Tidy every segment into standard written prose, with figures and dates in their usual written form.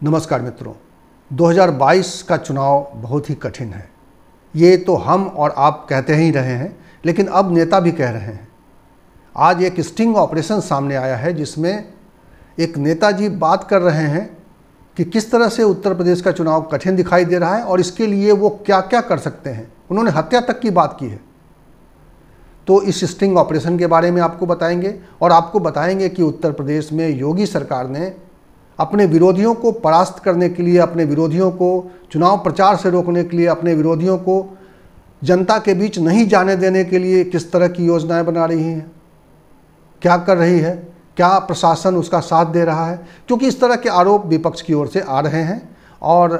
नमस्कार मित्रों, 2022 का चुनाव बहुत ही कठिन है। ये तो हम और आप कहते ही रहे हैं, लेकिन अब नेता भी कह रहे हैं। आज एक स्टिंग ऑपरेशन सामने आया है जिसमें एक नेताजी बात कर रहे हैं कि किस तरह से उत्तर प्रदेश का चुनाव कठिन दिखाई दे रहा है और इसके लिए वो क्या क्या कर सकते हैं। उन्होंने हत्या तक की बात की है। तो इस स्टिंग ऑपरेशन के बारे में आपको बताएंगे और आपको बताएंगे कि उत्तर प्रदेश में योगी सरकार ने अपने विरोधियों को परास्त करने के लिए, अपने विरोधियों को चुनाव प्रचार से रोकने के लिए, अपने विरोधियों को जनता के बीच नहीं जाने देने के लिए किस तरह की योजनाएं बना रही हैं, क्या कर रही है, क्या प्रशासन उसका साथ दे रहा है, क्योंकि इस तरह के आरोप विपक्ष की ओर से आ रहे हैं। और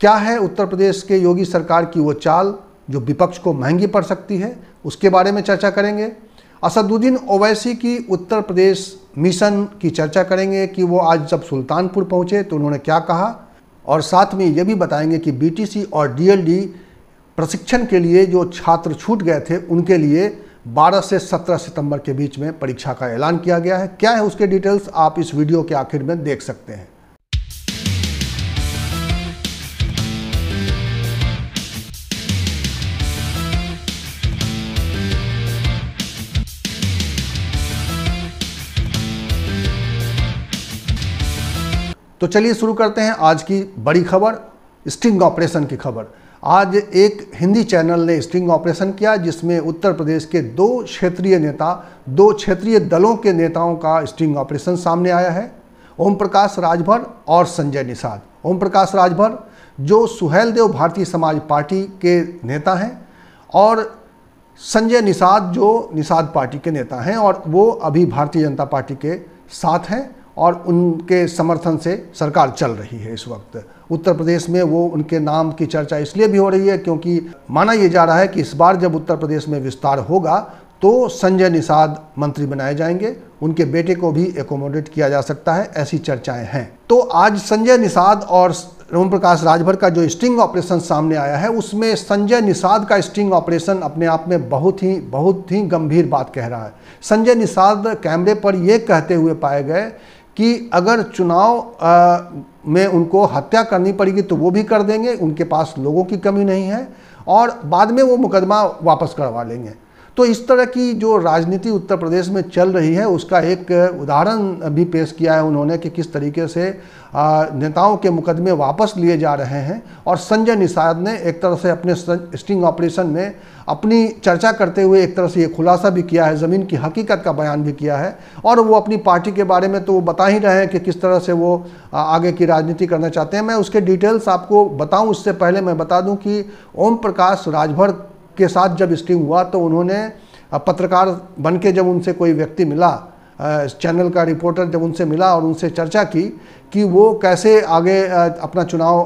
क्या है उत्तर प्रदेश के योगी सरकार की वो चाल जो विपक्ष को महंगी पड़ सकती है, उसके बारे में चर्चा करेंगे। असदुद्दीन ओवैसी की उत्तर प्रदेश मिशन की चर्चा करेंगे कि वो आज जब सुल्तानपुर पहुंचे तो उन्होंने क्या कहा, और साथ में ये भी बताएंगे कि बीटीसी और डीएलडी प्रशिक्षण के लिए जो छात्र छूट गए थे उनके लिए 12 से 17 सितंबर के बीच में परीक्षा का ऐलान किया गया है। क्या है उसके डिटेल्स आप इस वीडियो के आखिर में देख सकते हैं। तो चलिए शुरू करते हैं आज की बड़ी खबर, स्टिंग ऑपरेशन की खबर। आज एक हिंदी चैनल ने स्टिंग ऑपरेशन किया जिसमें उत्तर प्रदेश के दो क्षेत्रीय दलों के नेताओं का स्टिंग ऑपरेशन सामने आया है। ओम प्रकाश राजभर और संजय निषाद। ओम प्रकाश राजभर जो सुहेलदेव भारतीय समाज पार्टी के नेता हैं और संजय निषाद जो निषाद पार्टी के नेता हैं, और वो अभी भारतीय जनता पार्टी के साथ हैं और उनके समर्थन से सरकार चल रही है। इस वक्त उत्तर प्रदेश में वो उनके नाम की चर्चा इसलिए भी हो रही है क्योंकि माना यह जा रहा है कि इस बार जब उत्तर प्रदेश में विस्तार होगा तो संजय निषाद मंत्री बनाए जाएंगे, उनके बेटे को भी एकोमोडेट किया जा सकता है, ऐसी चर्चाएं हैं। तो आज संजय निषाद और ओम प्रकाश राजभर का जो स्टिंग ऑपरेशन सामने आया है, उसमें संजय निषाद का स्टिंग ऑपरेशन अपने आप में बहुत ही गंभीर बात कह रहा है। संजय निषाद कैमरे पर यह कहते हुए पाए गए कि अगर चुनाव में उनको हत्या करनी पड़ेगी तो वो भी कर देंगे, उनके पास लोगों की कमी नहीं है और बाद में वो मुकदमा वापस करवा लेंगे। तो इस तरह की जो राजनीति उत्तर प्रदेश में चल रही है उसका एक उदाहरण भी पेश किया है उन्होंने कि किस तरीके से नेताओं के मुकदमे वापस लिए जा रहे हैं। और संजय निषाद ने एक तरह से अपने स्टिंग ऑपरेशन में अपनी चर्चा करते हुए एक तरह से ये खुलासा भी किया है, ज़मीन की हकीकत का बयान भी किया है। और वो अपनी पार्टी के बारे में तो वो बता ही रहे हैं कि किस तरह से वो आगे की राजनीति करना चाहते हैं। मैं उसके डिटेल्स आपको बताऊं उससे पहले मैं बता दूं कि ओम प्रकाश राजभर के साथ जब स्टिंग हुआ तो उन्होंने पत्रकार बन के जब उनसे कोई व्यक्ति मिला, चैनल का रिपोर्टर जब उनसे मिला और उनसे चर्चा की कि वो कैसे आगे अपना चुनाव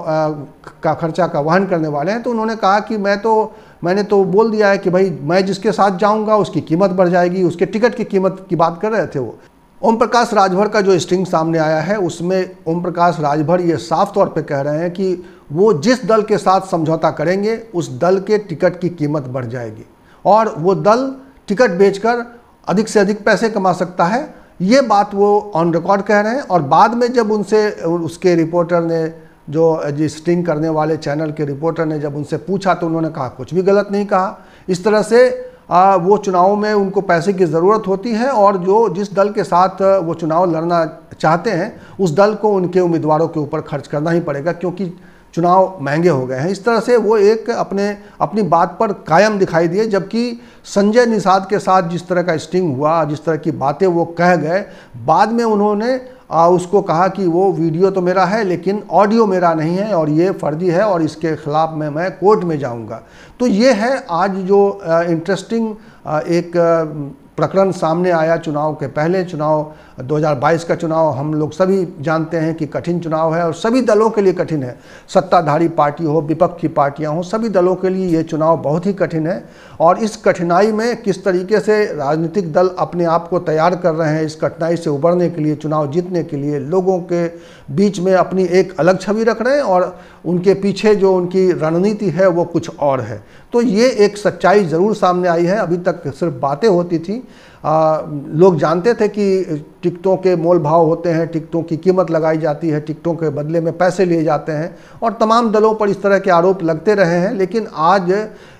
का खर्चा का वहन करने वाले हैं, तो उन्होंने कहा कि मैंने तो बोल दिया है कि भाई मैं जिसके साथ जाऊंगा उसकी कीमत बढ़ जाएगी, उसके टिकट की कीमत की बात कर रहे थे वो। ओम प्रकाश राजभर का जो स्टिंग सामने आया है उसमें ओम प्रकाश राजभर ये साफ तौर पे कह रहे हैं कि वो जिस दल के साथ समझौता करेंगे उस दल के टिकट की कीमत बढ़ जाएगी और वो दल टिकट बेचकर अधिक से अधिक पैसे कमा सकता है। ये बात वो ऑन रिकॉर्ड कह रहे हैं। और बाद में जब उनसे उसके रिपोर्टर ने जो स्टिंग करने वाले चैनल के रिपोर्टर ने जब उनसे पूछा तो उन्होंने कहा कुछ भी गलत नहीं कहा। इस तरह से वो चुनाव में उनको पैसे की ज़रूरत होती है और जिस दल के साथ वो चुनाव लड़ना चाहते हैं उस दल को उनके उम्मीदवारों के ऊपर खर्च करना ही पड़ेगा क्योंकि चुनाव महंगे हो गए हैं। इस तरह से वो एक अपनी बात पर कायम दिखाई दिए। जबकि संजय निषाद के साथ जिस तरह का स्टिंग हुआ, जिस तरह की बातें वो कह गए, बाद में उन्होंने उसको कहा कि वो वीडियो तो मेरा है लेकिन ऑडियो मेरा नहीं है और ये फर्जी है और इसके खिलाफ मैं कोर्ट में जाऊंगा। तो ये है आज जो इंटरेस्टिंग एक प्रकरण सामने आया चुनाव के पहले। चुनाव 2022 का चुनाव हम लोग सभी जानते हैं कि कठिन चुनाव है और सभी दलों के लिए कठिन है। सत्ताधारी पार्टी हो, विपक्ष की पार्टियां हो, सभी दलों के लिए ये चुनाव बहुत ही कठिन है। और इस कठिनाई में किस तरीके से राजनीतिक दल अपने आप को तैयार कर रहे हैं इस कठिनाई से उबरने के लिए, चुनाव जीतने के लिए, लोगों के बीच में अपनी एक अलग छवि रख रहे हैं और उनके पीछे जो उनकी रणनीति है वो कुछ और है। तो ये एक सच्चाई ज़रूर सामने आई है। अभी तक सिर्फ बातें होती थी लोग जानते थे कि टिकटों के मोल भाव होते हैं, टिकटों की कीमत लगाई जाती है, टिकटों के बदले में पैसे लिए जाते हैं और तमाम दलों पर इस तरह के आरोप लगते रहे हैं। लेकिन आज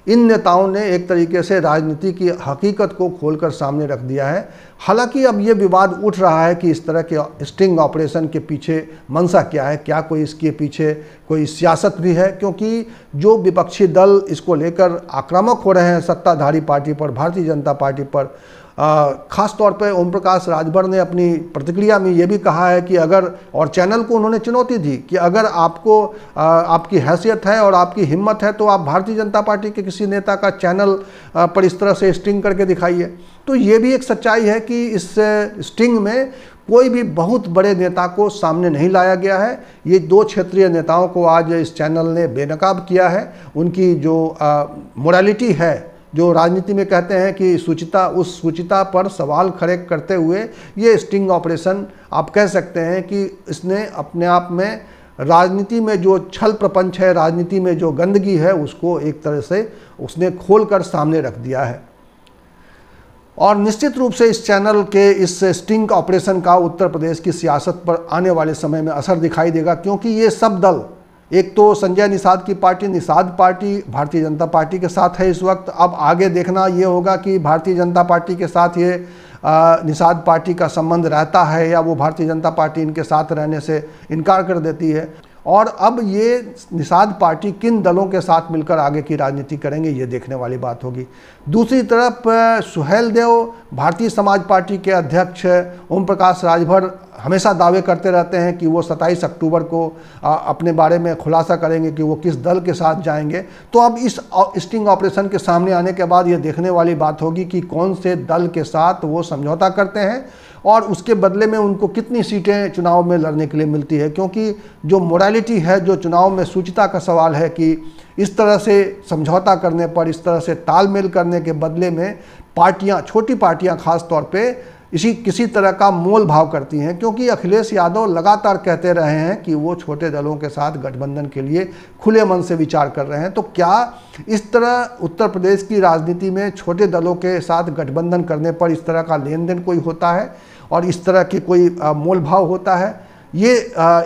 इन नेताओं ने एक तरीके से राजनीति की हकीकत को खोलकर सामने रख दिया है। हालांकि अब ये विवाद उठ रहा है कि इस तरह के स्टिंग ऑपरेशन के पीछे मंशा क्या है, क्या कोई इसके पीछे कोई सियासत भी है, क्योंकि जो विपक्षी दल इसको लेकर आक्रामक हो रहे हैं सत्ताधारी पार्टी पर, भारतीय जनता पार्टी पर, खास तौर पे ओम प्रकाश राजभर ने अपनी प्रतिक्रिया में ये भी कहा है कि अगर, और चैनल को उन्होंने चुनौती दी कि अगर आपको आपकी हैसियत है और आपकी हिम्मत है तो आप भारतीय जनता पार्टी के किसी नेता का चैनल पर इस तरह से स्टिंग करके दिखाइए। तो ये भी एक सच्चाई है कि इस स्टिंग में कोई भी बहुत बड़े नेता को सामने नहीं लाया गया है। ये 2 क्षेत्रीय नेताओं को आज इस चैनल ने बेनकाब किया है। उनकी जो मोरालिटी है, जो राजनीति में कहते हैं कि सूचिता, उस सूचिता पर सवाल खड़े करते हुए ये स्टिंग ऑपरेशन आप कह सकते हैं कि इसने अपने आप में राजनीति में जो छल प्रपंच है, राजनीति में जो गंदगी है, उसको एक तरह से उसने खोलकर सामने रख दिया है। और निश्चित रूप से इस चैनल के इस स्टिंग ऑपरेशन का उत्तर प्रदेश की सियासत पर आने वाले समय में असर दिखाई देगा, क्योंकि ये सब दल, एक तो संजय निषाद की party, Nishad party Bharatiya Janata party के साथ है इस वक्त। अब आगे देखना ये होगा कि भारतीय जनता पार्टी के साथ ये निषाद पार्टी का संबंध रहता है या वो भारतीय जनता पार्टी इनके साथ रहने से इनकार कर देती है। और अब ये निषाद पार्टी किन दलों के साथ मिलकर आगे की राजनीति करेंगे, ये देखने वाली बात होगी। दूसरी तरफ सुहेलदेव, भारतीय समाज पार्टी के अध्यक्ष ओम प्रकाश राजभर हमेशा दावे करते रहते हैं कि वो 27 अक्टूबर को अपने बारे में खुलासा करेंगे कि वो किस दल के साथ जाएंगे। तो अब इस स्टिंग ऑपरेशन के सामने आने के बाद ये देखने वाली बात होगी कि कौन से दल के साथ वो समझौता करते हैं और उसके बदले में उनको कितनी सीटें चुनाव में लड़ने के लिए मिलती है। क्योंकि जो मोरालिटी है, जो चुनाव में सूचिता का सवाल है कि इस तरह से समझौता करने पर, इस तरह से तालमेल करने के बदले में पार्टियां, छोटी पार्टियां खास तौर पे किसी तरह का मोल भाव करती हैं। क्योंकि अखिलेश यादव लगातार कहते रहे हैं कि वो छोटे दलों के साथ गठबंधन के लिए खुले मन से विचार कर रहे हैं। तो क्या इस तरह उत्तर प्रदेश की राजनीति में छोटे दलों के साथ गठबंधन करने पर इस तरह का लेन देन कोई होता है और इस तरह के कोई मोल भाव होता है? ये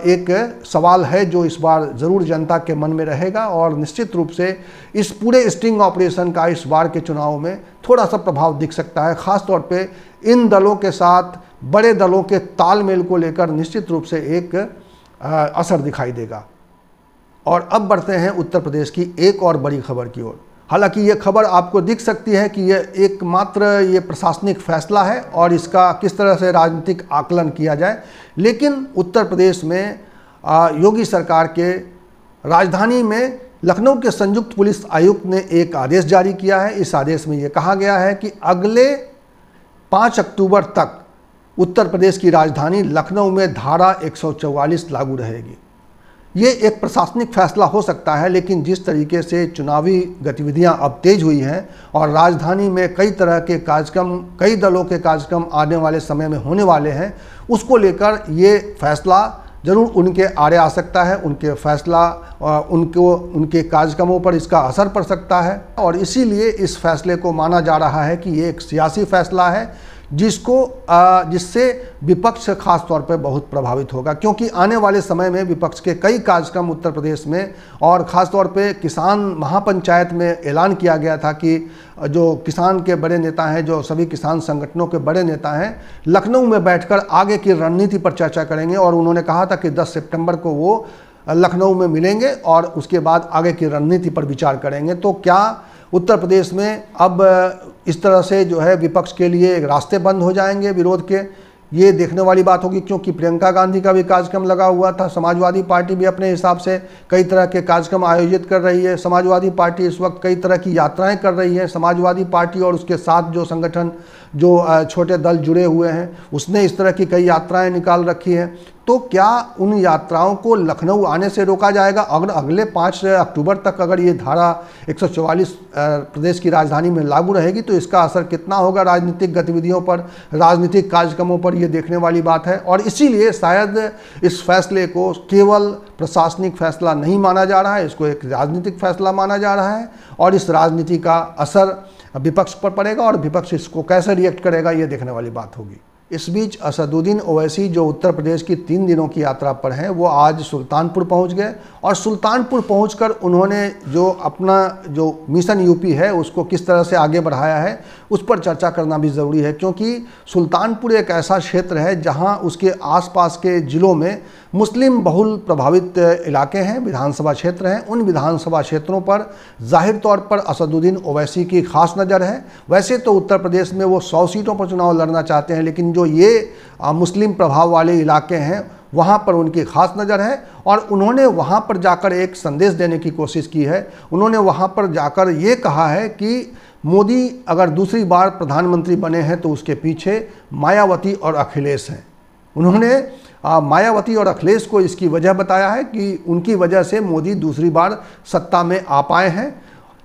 एक सवाल है जो इस बार ज़रूर जनता के मन में रहेगा और निश्चित रूप से इस पूरे स्टिंग ऑपरेशन का इस बार के चुनाव में थोड़ा सा प्रभाव दिख सकता है। ख़ास तौर पे इन दलों के साथ बड़े दलों के तालमेल को लेकर निश्चित रूप से एक असर दिखाई देगा। और अब बढ़ते हैं उत्तर प्रदेश की एक और बड़ी खबर की ओर। हालांकि ये खबर आपको दिख सकती है कि ये एकमात्र ये प्रशासनिक फैसला है और इसका किस तरह से राजनीतिक आकलन किया जाए, लेकिन उत्तर प्रदेश में योगी सरकार के राजधानी में लखनऊ के संयुक्त पुलिस आयुक्त ने एक आदेश जारी किया है। इस आदेश में ये कहा गया है कि अगले 5 अक्टूबर तक उत्तर प्रदेश की राजधानी लखनऊ में धारा 144 लागू रहेगी। ये एक प्रशासनिक फैसला हो सकता है, लेकिन जिस तरीके से चुनावी गतिविधियां अब तेज हुई हैं और राजधानी में कई तरह के कार्यक्रम, कई दलों के कार्यक्रम आने वाले समय में होने वाले हैं, उसको लेकर ये फैसला ज़रूर उनके आड़े आ सकता है। उनके फैसला उनके कार्यक्रमों पर इसका असर पड़ सकता है और इसीलिए इस फैसले को माना जा रहा है कि ये एक सियासी फैसला है जिससे विपक्ष खास तौर पर बहुत प्रभावित होगा। क्योंकि आने वाले समय में विपक्ष के कई कार्यक्रम उत्तर प्रदेश में और ख़ास तौर पे किसान महापंचायत में ऐलान किया गया था कि जो किसान के बड़े नेता हैं, जो सभी किसान संगठनों के बड़े नेता हैं, लखनऊ में बैठकर आगे की रणनीति पर चर्चा करेंगे। और उन्होंने कहा था कि 10 सितंबर को वो लखनऊ में मिलेंगे और उसके बाद आगे की रणनीति पर विचार करेंगे। तो क्या उत्तर प्रदेश में अब इस तरह से जो है विपक्ष के लिए रास्ते बंद हो जाएंगे विरोध के? ये देखने वाली बात होगी, क्योंकि प्रियंका गांधी का भी कार्यक्रम लगा हुआ था। समाजवादी पार्टी भी अपने हिसाब से कई तरह के कार्यक्रम आयोजित कर रही है। समाजवादी पार्टी इस वक्त कई तरह की यात्राएं कर रही है। समाजवादी पार्टी और उसके साथ जो संगठन, जो छोटे दल जुड़े हुए हैं, उसने इस तरह की कई यात्राएं निकाल रखी हैं। तो क्या उन यात्राओं को लखनऊ आने से रोका जाएगा? अगर अगले 5 अक्टूबर तक अगर ये धारा 144 प्रदेश की राजधानी में लागू रहेगी तो इसका असर कितना होगा राजनीतिक गतिविधियों पर, राजनीतिक कार्यक्रमों पर, ये देखने वाली बात है। और इसीलिए शायद इस फैसले को केवल प्रशासनिक फैसला नहीं माना जा रहा है, इसको एक राजनीतिक फैसला माना जा रहा है और इस राजनीति का असर विपक्ष पर पड़ेगा और विपक्ष इसको कैसे रिएक्ट करेगा ये देखने वाली बात होगी। इस बीच असदुद्दीन ओवैसी जो उत्तर प्रदेश की 3 दिनों की यात्रा पर हैं वो आज सुल्तानपुर पहुंच गए और सुल्तानपुर पहुंचकर उन्होंने जो अपना जो मिशन यूपी है उसको किस तरह से आगे बढ़ाया है उस पर चर्चा करना भी ज़रूरी है, क्योंकि सुल्तानपुर एक ऐसा क्षेत्र है जहां उसके आसपास के ज़िलों में मुस्लिम बहुल प्रभावित इलाके हैं, विधानसभा क्षेत्र हैं। उन विधानसभा क्षेत्रों पर जाहिर तौर पर असदुद्दीन ओवैसी की खास नज़र है। वैसे तो उत्तर प्रदेश में वो 100 सीटों पर चुनाव लड़ना चाहते हैं, लेकिन जो ये मुस्लिम प्रभाव वाले इलाके हैं वहाँ पर उनकी खास नज़र है और उन्होंने वहाँ पर जाकर एक संदेश देने की कोशिश की है। उन्होंने वहाँ पर जाकर ये कहा है कि मोदी अगर दूसरी बार प्रधानमंत्री बने हैं तो उसके पीछे मायावती और अखिलेश हैं। उन्होंने मायावती और अखिलेश को इसकी वजह बताया है कि उनकी वजह से मोदी दूसरी बार सत्ता में आ पाए हैं।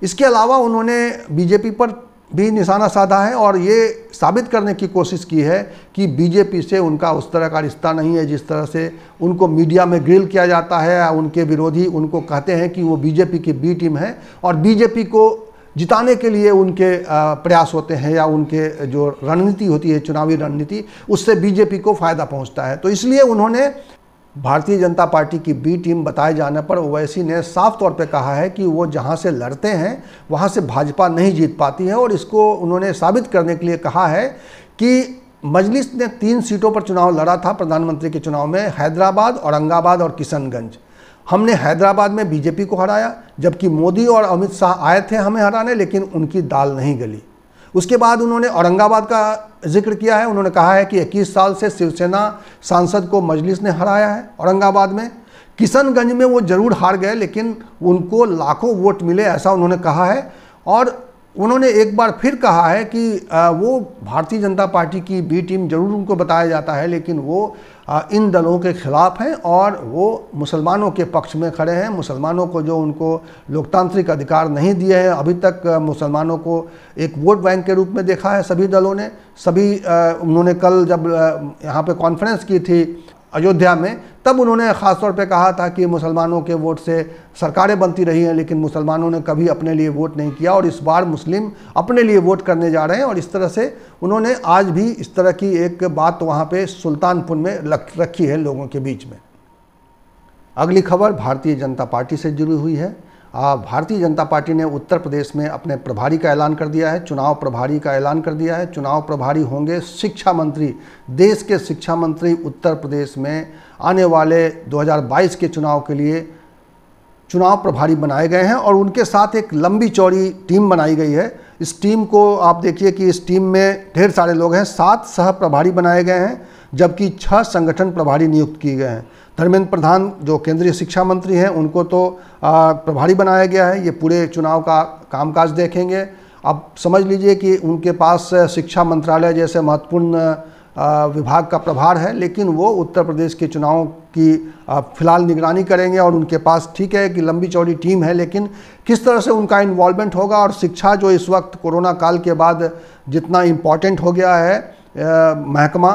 इसके अलावा उन्होंने बीजेपी पर भी निशाना साधा है और ये साबित करने की कोशिश की है कि बीजेपी से उनका उस तरह का रिश्ता नहीं है जिस तरह से उनको मीडिया में ग्रिल किया जाता है। उनके विरोधी उनको कहते हैं कि वो बीजेपी की बी टीम है और बीजेपी को जिताने के लिए उनके प्रयास होते हैं या उनके जो रणनीति होती है, चुनावी रणनीति, उससे बीजेपी को फ़ायदा पहुंचता है। तो इसलिए उन्होंने भारतीय जनता पार्टी की बी टीम बताए जाने पर ओवैसी ने साफ तौर पे कहा है कि वो जहां से लड़ते हैं वहां से भाजपा नहीं जीत पाती है और इसको उन्होंने साबित करने के लिए कहा है कि मजलिस ने 3 सीटों पर चुनाव लड़ा था प्रधानमंत्री के चुनाव में, हैदराबाद, औरंगाबाद और किशनगंज। हमने हैदराबाद में बीजेपी को हराया, जबकि मोदी और अमित शाह आए थे हमें हराने, लेकिन उनकी दाल नहीं गली। उसके बाद उन्होंने औरंगाबाद का जिक्र किया है। उन्होंने कहा है कि 21 साल से शिवसेना सांसद को मजलिस ने हराया है औरंगाबाद में। किशनगंज में वो जरूर हार गए लेकिन उनको लाखों वोट मिले, ऐसा उन्होंने कहा है। और उन्होंने एक बार फिर कहा है कि वो भारतीय जनता पार्टी की बी टीम जरूर उनको बताया जाता है, लेकिन वो इन दलों के खिलाफ हैं और वो मुसलमानों के पक्ष में खड़े हैं। मुसलमानों को जो उनको लोकतांत्रिक अधिकार नहीं दिए हैं, अभी तक मुसलमानों को एक वोट बैंक के रूप में देखा है सभी दलों ने। उन्होंने कल जब यहाँ पे कॉन्फ्रेंस की थी अयोध्या में, तब उन्होंने ख़ास तौर पे कहा था कि मुसलमानों के वोट से सरकारें बनती रही हैं, लेकिन मुसलमानों ने कभी अपने लिए वोट नहीं किया और इस बार मुस्लिम अपने लिए वोट करने जा रहे हैं। और इस तरह से उन्होंने आज भी इस तरह की एक बात वहाँ पे सुल्तानपुर में रखी है लोगों के बीच में। अगली खबर भारतीय जनता पार्टी से जुड़ी हुई है। भारतीय जनता पार्टी ने उत्तर प्रदेश में अपने प्रभारी का ऐलान कर दिया है, चुनाव प्रभारी का ऐलान कर दिया है। चुनाव प्रभारी होंगे शिक्षा मंत्री, देश के शिक्षा मंत्री उत्तर प्रदेश में आने वाले 2022 के चुनाव के लिए चुनाव प्रभारी बनाए गए हैं और उनके साथ एक लंबी चौड़ी टीम बनाई गई है। इस टीम को आप देखिए कि इस टीम में ढेर सारे लोग हैं। 7 सह प्रभारी बनाए गए हैं जबकि 6 संगठन प्रभारी नियुक्त किए गए हैं। धर्मेंद्र प्रधान जो केंद्रीय शिक्षा मंत्री हैं उनको तो प्रभारी बनाया गया है, ये पूरे चुनाव का कामकाज देखेंगे। अब समझ लीजिए कि उनके पास शिक्षा मंत्रालय जैसे महत्वपूर्ण विभाग का प्रभार है, लेकिन वो उत्तर प्रदेश के चुनाव की फिलहाल निगरानी करेंगे और उनके पास ठीक है कि लंबी चौड़ी टीम है, लेकिन किस तरह से उनका इन्वॉल्वमेंट होगा और शिक्षा जो इस वक्त कोरोना काल के बाद जितना इम्पॉर्टेंट हो गया है महकमा,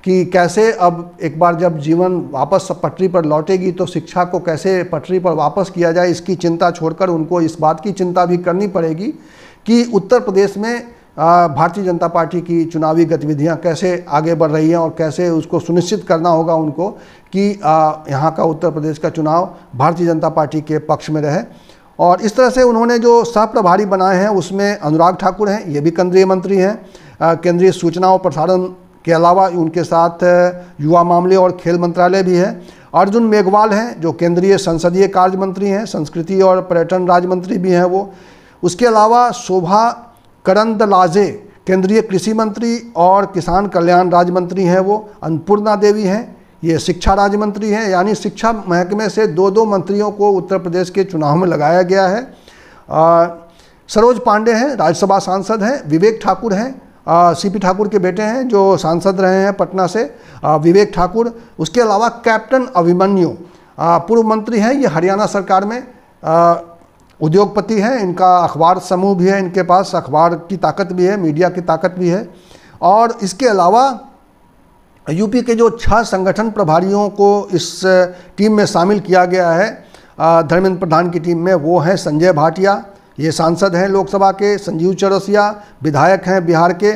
कि कैसे अब एक बार जब जीवन वापस पटरी पर लौटेगी तो शिक्षा को कैसे पटरी पर वापस किया जाए, इसकी चिंता छोड़कर उनको इस बात की चिंता भी करनी पड़ेगी कि उत्तर प्रदेश में भारतीय जनता पार्टी की चुनावी गतिविधियां कैसे आगे बढ़ रही हैं और कैसे उसको सुनिश्चित करना होगा उनको कि यहाँ का उत्तर प्रदेश का चुनाव भारतीय जनता पार्टी के पक्ष में रहे। और इस तरह से उन्होंने जो सह प्रभारी बनाए हैं उसमें अनुराग ठाकुर हैं, ये भी केंद्रीय मंत्री हैं। केंद्रीय सूचना और प्रसारण के अलावा उनके साथ युवा मामले और खेल मंत्रालय भी है। अर्जुन मेघवाल हैं जो केंद्रीय संसदीय कार्य मंत्री हैं, संस्कृति और पर्यटन राज्य मंत्री भी हैं वो। उसके अलावा शोभा करंदलाजे केंद्रीय कृषि मंत्री और किसान कल्याण राज्य मंत्री हैं वो। अन्नपूर्णा देवी हैं, ये शिक्षा राज्य मंत्री हैं, यानी शिक्षा महकमे से 2-2 मंत्रियों को उत्तर प्रदेश के चुनाव में लगाया गया है। सरोज पांडे हैं, राज्यसभा सांसद हैं। विवेक ठाकुर हैं, सीपी ठाकुर के बेटे हैं जो सांसद रहे हैं पटना से, विवेक ठाकुर। उसके अलावा कैप्टन अभिमन्यु पूर्व मंत्री हैं, ये हरियाणा सरकार में उद्योगपति हैं, इनका अखबार समूह भी है, इनके पास अखबार की ताकत भी है, मीडिया की ताकत भी है। और इसके अलावा यूपी के जो 6 संगठन प्रभारियों को इस टीम में शामिल किया गया है धर्मेंद्र प्रधान की टीम में, वो हैं संजय भाटिया, ये सांसद हैं लोकसभा के, संजीव चौरसिया विधायक हैं बिहार के,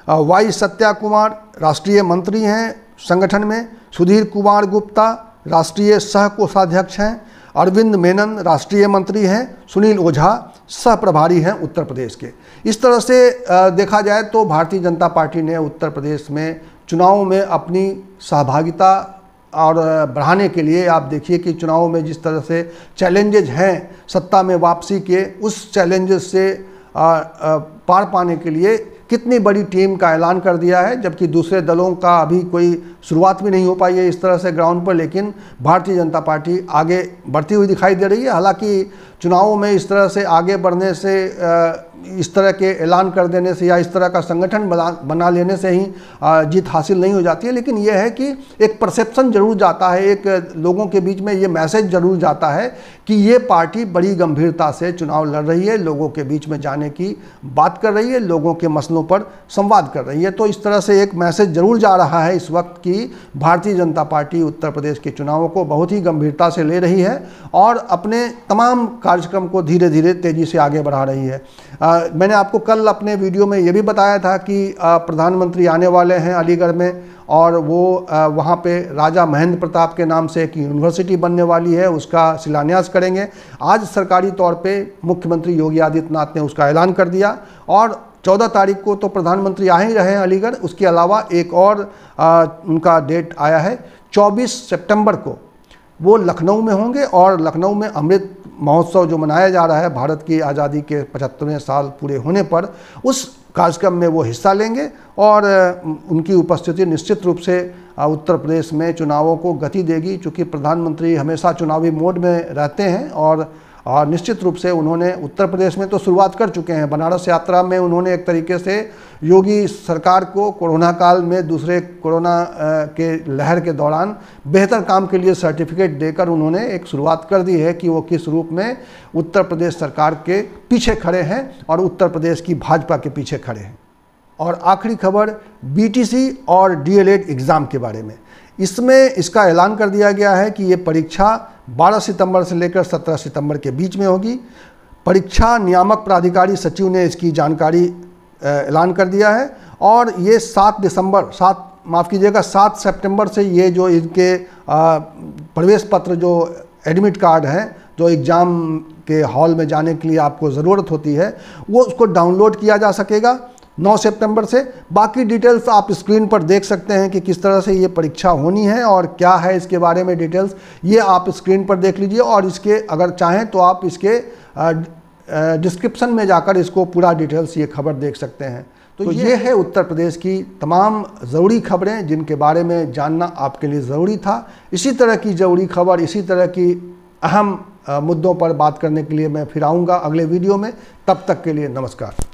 वाई सत्या कुमार राष्ट्रीय मंत्री हैं संगठन में, सुधीर कुमार गुप्ता राष्ट्रीय सह कोषाध्यक्ष हैं, अरविंद मेनन राष्ट्रीय मंत्री हैं, सुनील ओझा सह प्रभारी हैं उत्तर प्रदेश के। इस तरह से देखा जाए तो भारतीय जनता पार्टी ने उत्तर प्रदेश में चुनाव में अपनी सहभागिता और बढ़ाने के लिए, आप देखिए कि चुनाव में जिस तरह से चैलेंजेज हैं सत्ता में वापसी के, उस चैलेंजेस से पार पाने के लिए कितनी बड़ी टीम का ऐलान कर दिया है, जबकि दूसरे दलों का अभी कोई शुरुआत भी नहीं हो पाई है इस तरह से ग्राउंड पर। लेकिन भारतीय जनता पार्टी आगे बढ़ती हुई दिखाई दे रही है। हालांकि चुनावों में इस तरह से आगे बढ़ने से, इस तरह के ऐलान कर देने से या इस तरह का संगठन बना लेने से ही जीत हासिल नहीं हो जाती है, लेकिन यह है कि एक परसेप्शन जरूर जाता है, एक लोगों के बीच में ये मैसेज जरूर जाता है कि ये पार्टी बड़ी गंभीरता से चुनाव लड़ रही है, लोगों के बीच में जाने की बात कर रही है, लोगों के मसलों पर संवाद कर रही है। तो इस तरह से एक मैसेज जरूर जा रहा है इस वक्त कि भारतीय जनता पार्टी उत्तर प्रदेश के चुनावों को बहुत ही गंभीरता से ले रही है और अपने तमाम कार्यक्रम को धीरे धीरे तेजी से आगे बढ़ा रही है। मैंने आपको कल अपने वीडियो में ये भी बताया था कि प्रधानमंत्री आने वाले हैं अलीगढ़ में, और वो वहाँ पे राजा महेंद्र प्रताप के नाम से एक यूनिवर्सिटी बनने वाली है, उसका शिलान्यास करेंगे। आज सरकारी तौर पे मुख्यमंत्री योगी आदित्यनाथ ने उसका ऐलान कर दिया और 14 तारीख को तो प्रधानमंत्री आ ही रहे हैं अलीगढ़। उसके अलावा एक और उनका डेट आया है 24 सितंबर को वो लखनऊ में होंगे और लखनऊ में अमृत महोत्सव जो मनाया जा रहा है भारत की आज़ादी के 75वें साल पूरे होने पर, उस कार्यक्रम में वो हिस्सा लेंगे और उनकी उपस्थिति निश्चित रूप से उत्तर प्रदेश में चुनावों को गति देगी। चूँकि प्रधानमंत्री हमेशा चुनावी मोड में रहते हैं और निश्चित रूप से उन्होंने उत्तर प्रदेश में तो शुरुआत कर चुके हैं। बनारस यात्रा में उन्होंने एक तरीके से योगी सरकार को कोरोना काल में, दूसरे कोरोना के लहर के दौरान बेहतर काम के लिए सर्टिफिकेट देकर उन्होंने एक शुरुआत कर दी है कि वो किस रूप में उत्तर प्रदेश सरकार के पीछे खड़े हैं और उत्तर प्रदेश की भाजपा के पीछे खड़े हैं। और आखिरी खबर बीटीसी और डीएलएड एग्ज़ाम के बारे में। इसमें इसका ऐलान कर दिया गया है कि ये परीक्षा 12 सितंबर से लेकर 17 सितंबर के बीच में होगी। परीक्षा नियामक प्राधिकारी सचिव ने इसकी जानकारी ऐलान कर दिया है और ये 7 सितंबर से ये जो इनके प्रवेश पत्र, जो एडमिट कार्ड हैं, जो एग्ज़ाम के हॉल में जाने के लिए आपको ज़रूरत होती है, वो उसको डाउनलोड किया जा सकेगा 9 सितंबर से। बाकी डिटेल्स आप स्क्रीन पर देख सकते हैं कि किस तरह से ये परीक्षा होनी है और क्या है इसके बारे में डिटेल्स, ये आप स्क्रीन पर देख लीजिए। और इसके अगर चाहें तो आप इसके डिस्क्रिप्शन में जाकर इसको पूरा डिटेल्स ये खबर देख सकते हैं। तो ये है उत्तर प्रदेश की तमाम ज़रूरी खबरें जिनके बारे में जानना आपके लिए ज़रूरी था। इसी तरह की ज़रूरी खबर, इसी तरह की अहम मुद्दों पर बात करने के लिए मैं फिर आऊँगा अगले वीडियो में। तब तक के लिए नमस्कार।